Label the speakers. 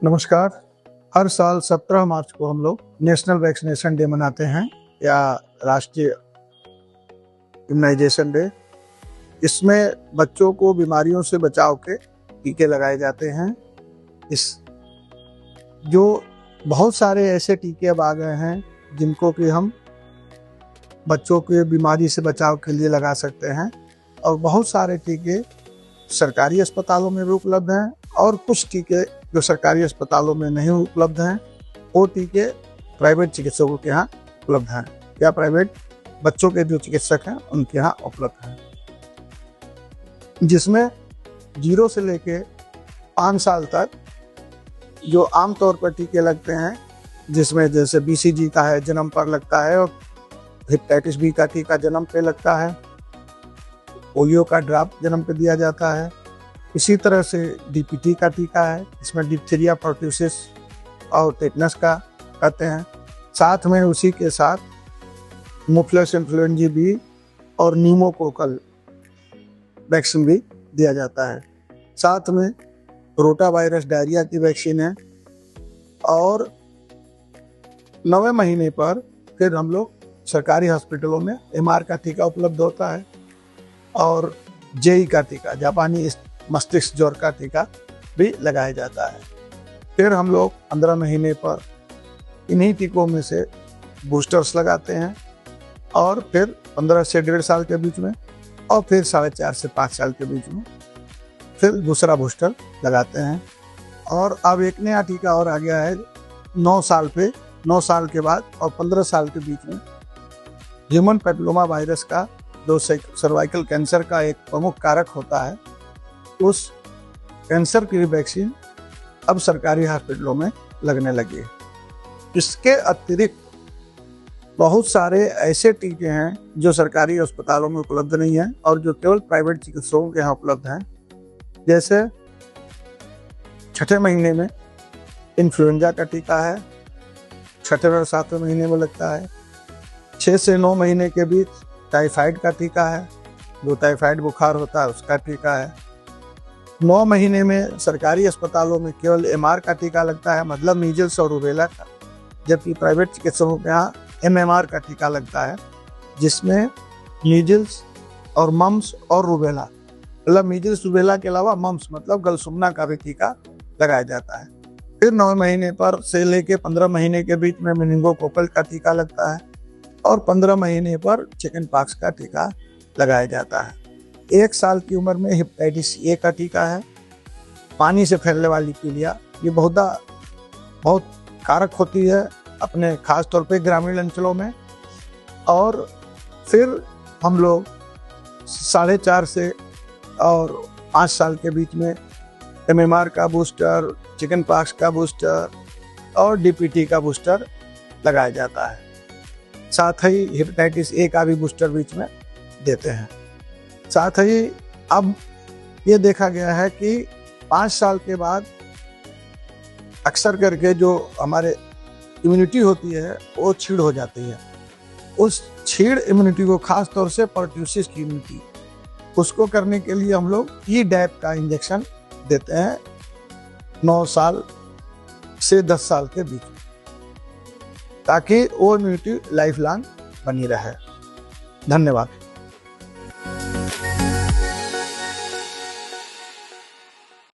Speaker 1: नमस्कार। हर साल 17 मार्च को हम लोग नेशनल वैक्सीनेशन डे मनाते हैं या राष्ट्रीय इम्यूनाइजेशन डे। इसमें बच्चों को बीमारियों से बचाव के टीके लगाए जाते हैं। इस जो बहुत सारे ऐसे टीके अब आ गए हैं जिनको कि हम बच्चों के बीमारी से बचाव के लिए लगा सकते हैं, और बहुत सारे टीके सरकारी अस्पतालों में भी उपलब्ध हैं और कुछ टीके जो सरकारी अस्पतालों में नहीं उपलब्ध हैं वो टीके प्राइवेट चिकित्सकों के यहाँ उपलब्ध हैं या प्राइवेट बच्चों के जो चिकित्सक हैं उनके यहाँ उपलब्ध हैं, जिसमें 0 से लेके 5 साल तक जो आमतौर पर टीके लगते हैं, जिसमें जैसे BCG का है जन्म पर लगता है, और हेपेटाइटिस B का टीका जन्म पे लगता है, पोलियो का ड्रॉप जन्म पे दिया जाता है। इसी तरह से DPT का टीका है, इसमें डिप्थीरिया, पर्ट्यूसिस और टेटनस का कहते हैं। साथ में उसी के साथ मुफ्लस इन्फ्लुएंजा B और न्यूमोकोकल वैक्सीन भी दिया जाता है। साथ में रोटा वायरस डायरिया की वैक्सीन है, और 9वें महीने पर फिर हम लोग सरकारी हॉस्पिटलों में MR का टीका उपलब्ध होता है, और JE का टीका, जापानी मस्तिष्क ज्वर का टीका भी लगाया जाता है। फिर हम लोग 15 महीने पर इन्हीं टीकों में से बूस्टर्स लगाते हैं, और फिर 15 से 1.5 साल के बीच में, और फिर 4.5 से 5 साल के बीच में फिर दूसरा बूस्टर लगाते हैं। और अब एक नया टीका और आ गया है 9 साल पे, 9 साल के बाद और 15 साल के बीच में ह्यूमन पैपिलोमा वायरस का, जो सर्वाइकल कैंसर का एक प्रमुख कारक होता है, उस कैंसर की वैक्सीन अब सरकारी हॉस्पिटलों में लगने लगी है। इसके अतिरिक्त बहुत सारे ऐसे टीके हैं जो सरकारी अस्पतालों में उपलब्ध नहीं हैं और जो केवल प्राइवेट चिकित्सकों के यहाँ उपलब्ध हैं। जैसे 6ठे महीने में इन्फ्लुएंजा का टीका है, 6ठे और 7वें महीने में लगता है। 6 से 9 महीने के बीच टाइफाइड का टीका है, जो टाइफाइड बुखार होता है उसका टीका है। 9 महीने में सरकारी अस्पतालों में केवल MR का टीका लगता है, मतलब मीजल्स और रूबेला का, जबकि प्राइवेट चिकित्सकों के यहाँ MMR का टीका लगता है, जिसमें मीजल्स और मम्स और रूबेला, मतलब मीजल्स रूबेला के अलावा मम्स मतलब गलसूमना का भी टीका लगाया जाता है। फिर 9 महीने पर से लेके 15 महीने के बीच में मेनिंगोकोकल का टीका लगता है, और 15 महीने पर चिकन पॉक्स का टीका लगाया जाता है। 1 साल की उम्र में हेपेटाइटिस A का टीका है, पानी से फैलने वाली पीलिया, ये बहुत कारक होती है अपने खास तौर पे ग्रामीण अंचलों में। और फिर हम लोग 4.5 से और 5 साल के बीच में MMR का बूस्टर, चिकन पॉक्स का बूस्टर और DPT का बूस्टर लगाया जाता है। साथ ही हेपेटाइटिस A का भी बूस्टर बीच में देते हैं। साथ ही अब ये देखा गया है कि 5 साल के बाद अक्सर करके जो हमारे इम्यूनिटी होती है वो छीड़ हो जाती है। उस छीड़ इम्यूनिटी को, खास तौर से पर्ट्यूसिस की इम्यूनिटी, उसको करने के लिए हम लोग Tdap का इंजेक्शन देते हैं 9 साल से 10 साल के बीच में, ताकि वो इम्यूनिटी लाइफ लॉन्ग बनी रहे। धन्यवाद।